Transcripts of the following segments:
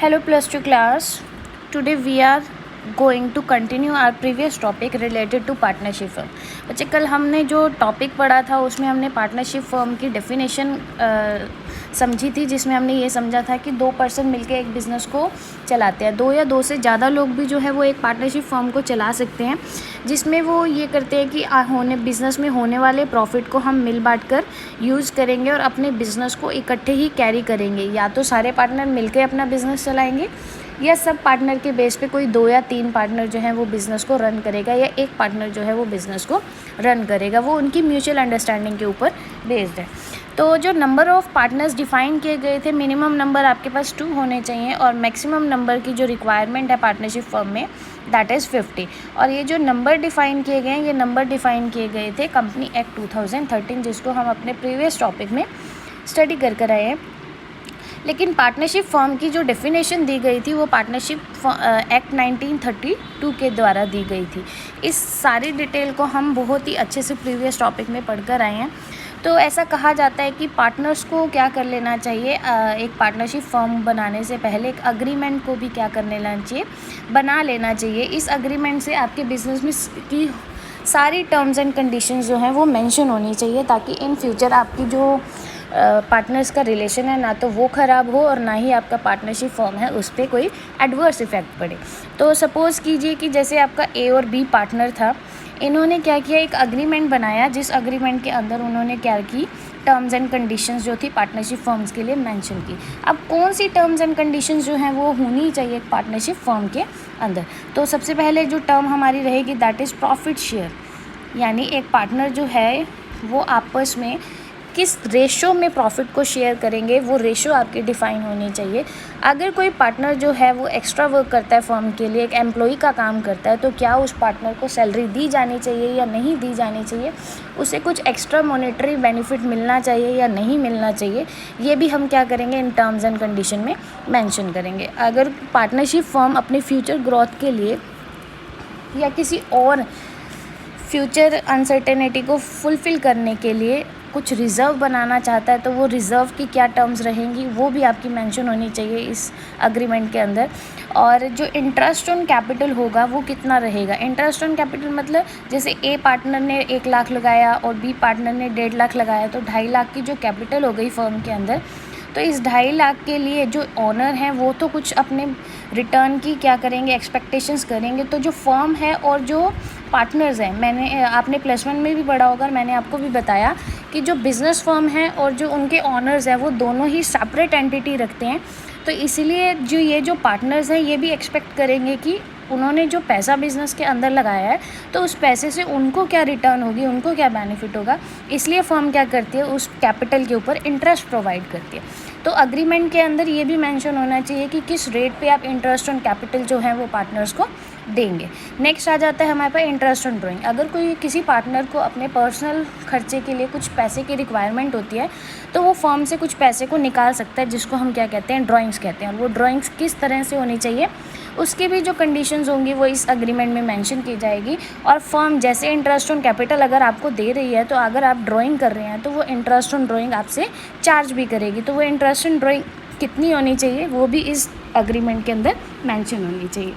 Hello plus 2 class. Today we are going to continue our previous topic related to partnership firm. बच्चे कल हमने जो topic पढ़ा था उसमें हमने पार्टनरशिप फर्म की डेफिनेशन समझी थी, जिसमें हमने ये समझा था कि दो पर्सन मिलकर एक बिज़नेस को चलाते हैं। दो या दो से ज़्यादा लोग भी जो है वो एक पार्टनरशिप फर्म को चला सकते हैं, जिसमें वो ये करते हैं कि बिज़नेस में होने वाले प्रॉफिट को हम मिल बांट कर यूज़ करेंगे और अपने बिज़नेस को इकट्ठे ही कैरी करेंगे। या तो सारे पार्टनर मिलकर अपना बिज़नेस चलाएंगे या सब पार्टनर के बेस पे कोई 2 या 3 पार्टनर जो है वो बिज़नेस को रन करेगा या एक पार्टनर जो है वो बिज़नेस को रन करेगा। वो उनकी म्यूचुअल अंडरस्टैंडिंग के ऊपर बेस्ड है। तो जो नंबर ऑफ़ पार्टनर्स डिफ़ाइन किए गए थे, मिनिमम नंबर आपके पास 2 होने चाहिए और मैक्सिमम नंबर की जो रिक्वायरमेंट है पार्टनरशिप फर्म में दैट इज़ 50। और ये जो नंबर डिफ़ाइन किए गए हैं, ये नंबर डिफ़ाइन किए गए थे कंपनी एक्ट 2013, जिसको हम अपने प्रीवियस टॉपिक में स्टडी कर आए हैं। लेकिन पार्टनरशिप फर्म की जो डेफिनेशन दी गई थी वो पार्टनरशिप एक्ट 1932 के द्वारा दी गई थी। इस सारी डिटेल को हम बहुत ही अच्छे से प्रीवियस टॉपिक में पढ़कर आए हैं। तो ऐसा कहा जाता है कि पार्टनर्स को क्या कर लेना चाहिए, एक पार्टनरशिप फर्म बनाने से पहले एक अग्रीमेंट को भी क्या कर लेना चाहिए, बना लेना चाहिए। इस अग्रीमेंट से आपके बिजनेस में की सारी टर्म्स एंड कंडीशंस जो हैं वो मेंशन होनी चाहिए, ताकि इन फ्यूचर आपकी जो पार्टनर्स का रिलेशन है ना तो वो ख़राब हो और ना ही आपका पार्टनरशिप फर्म है उस पर कोई एडवर्स इफ़ेक्ट पड़े। तो सपोज़ कीजिए कि जैसे आपका ए और बी पार्टनर था, इन्होंने क्या किया, एक अग्रीमेंट बनाया, जिस अग्रीमेंट के अंदर उन्होंने क्या की, टर्म्स एंड कंडीशंस जो थी पार्टनरशिप फर्म्स के लिए मेंशन की। अब कौन सी टर्म्स एंड कंडीशंस जो हैं वो होनी चाहिए एक पार्टनरशिप फर्म के अंदर, तो सबसे पहले जो टर्म हमारी रहेगी दैट इज़ प्रॉफिट शेयर। यानी एक पार्टनर जो है वो आपस में किस रेशो में प्रॉफिट को शेयर करेंगे, वो रेशो आपकी डिफ़ाइन होनी चाहिए। अगर कोई पार्टनर जो है वो एक्स्ट्रा वर्क करता है फर्म के लिए, एक एम्प्लॉई का काम करता है, तो क्या उस पार्टनर को सैलरी दी जानी चाहिए या नहीं दी जानी चाहिए, उसे कुछ एक्स्ट्रा मॉनेटरी बेनिफिट मिलना चाहिए या नहीं मिलना चाहिए, ये भी हम क्या करेंगे, इन टर्म्स एंड कंडीशन में मेंशन करेंगे। अगर पार्टनरशिप फर्म अपने फ्यूचर ग्रोथ के लिए या किसी और फ्यूचर अनसर्टेनिटी को फुलफ़िल करने के लिए कुछ रिज़र्व बनाना चाहता है, तो वो रिज़र्व की क्या टर्म्स रहेंगी वो भी आपकी मेंशन होनी चाहिए इस अग्रीमेंट के अंदर। और जो इंटरेस्ट ऑन कैपिटल होगा वो कितना रहेगा। इंटरेस्ट ऑन कैपिटल मतलब जैसे ए पार्टनर ने 1 लाख लगाया और बी पार्टनर ने 1.5 लाख लगाया, तो 2.5 लाख की जो कैपिटल हो गई फर्म के अंदर, तो इस 2.5 लाख के लिए जो ओनर हैं वो तो कुछ अपने रिटर्न की क्या करेंगे, एक्सपेक्टेशंस करेंगे। तो जो फर्म है और जो पार्टनर्स हैं, आपने +1 में भी पढ़ा होगा, मैंने आपको भी बताया कि जो बिज़नेस फर्म है और जो उनके ओनर्स हैं वो दोनों ही सेपरेट एंटिटी रखते हैं। तो इसीलिए जो पार्टनर्स हैं ये भी एक्सपेक्ट करेंगे कि उन्होंने जो पैसा बिज़नेस के अंदर लगाया है तो उस पैसे से उनको क्या रिटर्न होगी, उनको क्या बेनिफिट होगा। इसलिए फर्म क्या करती है, उस कैपिटल के ऊपर इंटरेस्ट प्रोवाइड करती है। तो अग्रीमेंट के अंदर ये भी मेंशन होना चाहिए कि किस रेट पे आप इंटरेस्ट ऑन कैपिटल जो है वो पार्टनर्स को देंगे। नेक्स्ट आ जाता है हमारे पास इंटरेस्ट ऑन ड्राइंग। अगर कोई किसी पार्टनर को अपने पर्सनल खर्चे के लिए कुछ पैसे की रिक्वायरमेंट होती है तो वो फर्म से कुछ पैसे को निकाल सकता है, जिसको हम क्या कहते हैं, ड्राइंग्स कहते हैं। वो ड्राइंग्स किस तरह से होनी चाहिए उसकी भी जो कंडीशंस होंगी वो इस अग्रीमेंट में मेंशन की जाएगी। और फर्म जैसे इंटरेस्ट ऑन कैपिटल अगर आपको दे रही है, तो अगर आप ड्राइंग कर रहे हैं तो वो इंटरेस्ट ऑन ड्राइंग आपसे चार्ज भी करेगी। तो वो इंटरेस्ट ऑन ड्राइंग कितनी होनी चाहिए वो भी इस अग्रीमेंट के अंदर मेंशन होनी चाहिए।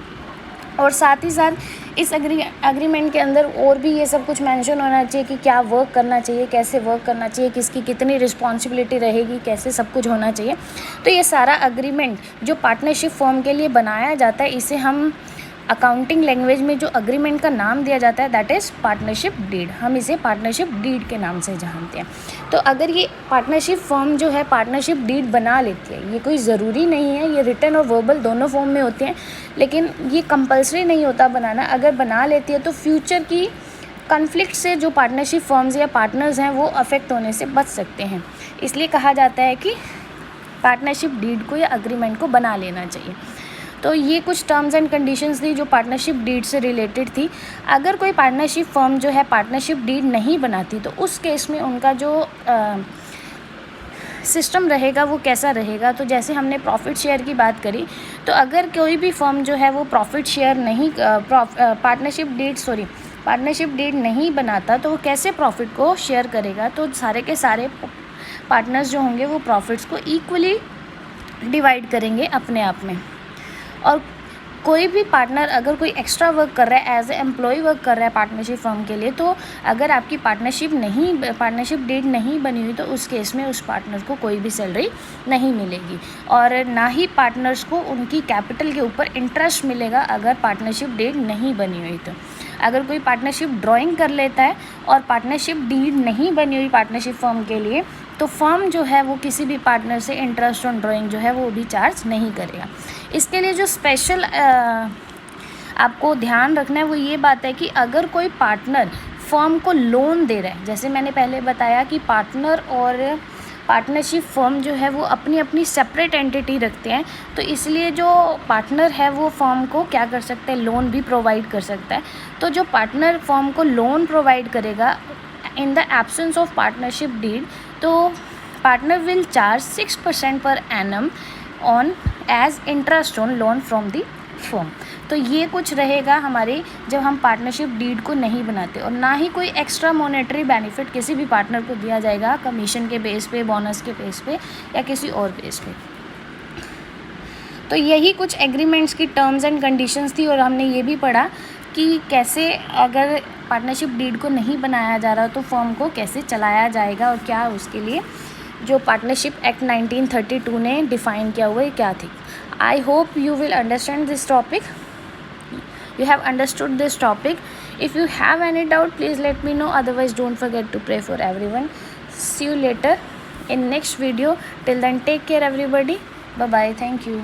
और साथ ही साथ इस अग्रीमेंट के अंदर और भी ये सब कुछ मेंशन होना चाहिए कि क्या वर्क करना चाहिए, कैसे वर्क करना चाहिए, किसकी कितनी रिस्पॉन्सिबिलिटी रहेगी, कैसे सब कुछ होना चाहिए। तो ये सारा अग्रीमेंट जो पार्टनरशिप फर्म के लिए बनाया जाता है, इसे हम अकाउंटिंग लैंग्वेज में जो अग्रीमेंट का नाम दिया जाता है दैट इज़ पार्टनरशिप डीड। हम इसे पार्टनरशिप डीड के नाम से जानते हैं। तो अगर ये पार्टनरशिप फर्म जो है पार्टनरशिप डीड बना लेती है, ये कोई ज़रूरी नहीं है, ये रिटन और वर्बल दोनों फॉर्म में होते हैं, लेकिन ये कंपलसरी नहीं होता बनाना। अगर बना लेती है तो फ्यूचर की कन्फ्लिक्ट से जो पार्टनरशिप फर्म्स या पार्टनर्स हैं वो अफेक्ट होने से बच सकते हैं। इसलिए कहा जाता है कि पार्टनरशिप डीड को या अग्रीमेंट को बना लेना चाहिए। तो ये कुछ टर्म्स एंड कंडीशंस थी जो पार्टनरशिप डीड से रिलेटेड थी। अगर कोई पार्टनरशिप फर्म जो है पार्टनरशिप डीड नहीं बनाती तो उस केस में उनका जो सिस्टम रहेगा वो कैसा रहेगा। तो जैसे हमने प्रॉफिट शेयर की बात करी, तो अगर कोई भी फर्म जो है वो प्रॉफिट शेयर नहीं पार्टनरशिप डीड नहीं बनाता तो वो कैसे प्रॉफिट को शेयर करेगा। तो सारे के सारे पार्टनर्स जो होंगे वो प्रॉफिट्स को इक्वली डिवाइड करेंगे अपने आप में। और कोई भी पार्टनर अगर कोई एक्स्ट्रा वर्क कर रहा है, एज ए एम्प्लॉय वर्क कर रहा है पार्टनरशिप फर्म के लिए, तो अगर आपकी पार्टनरशिप डीड नहीं बनी हुई तो उस केस में उस पार्टनर को कोई भी सैलरी नहीं मिलेगी, और ना ही पार्टनर्स को उनकी कैपिटल के ऊपर इंटरेस्ट मिलेगा अगर पार्टनरशिप डीड नहीं बनी हुई तो। अगर कोई पार्टनरशिप ड्राइंग कर लेता है और पार्टनरशिप डीड नहीं बनी हुई पार्टनरशिप फर्म के लिए, तो फर्म जो है वो किसी भी पार्टनर से इंटरेस्ट ऑन ड्राइंग जो है वो भी चार्ज नहीं करेगा। इसके लिए जो स्पेशल आपको ध्यान रखना है वो ये बात है कि अगर कोई पार्टनर फर्म को लोन दे रहा है, जैसे मैंने पहले बताया कि पार्टनर और पार्टनरशिप फर्म जो है वो अपनी अपनी सेपरेट एंटिटी रखते हैं, तो इसलिए जो पार्टनर है वो फर्म को क्या कर सकता है, लोन भी प्रोवाइड कर सकता है। तो जो पार्टनर फर्म को लोन प्रोवाइड करेगा in the absence of partnership deed, तो partner will charge 6% per annum on as interest on loan from the firm. तो ये कुछ रहेगा हमारे जब हम पार्टनरशिप डीड को नहीं बनाते, और ना ही कोई एक्स्ट्रा मॉनेटरी बेनिफिट किसी भी पार्टनर को दिया जाएगा कमीशन के बेस पे, बोनस के बेस पे या किसी और बेस पे। तो यही कुछ एग्रीमेंट्स की टर्म्स एंड कंडीशंस थी, और हमने ये भी पढ़ा कि कैसे अगर पार्टनरशिप डीड को नहीं बनाया जा रहा तो फर्म को कैसे चलाया जाएगा, और क्या उसके लिए जो पार्टनरशिप एक्ट 1932 ने डिफ़ाइन किया हुआ है क्या थी। I hope you will understand this topic, you have understood this topic. If you have any doubt, please let me know, otherwise don't forget to pray for everyone. See you later in next video. Till then, take care everybody. Bye bye. Thank you.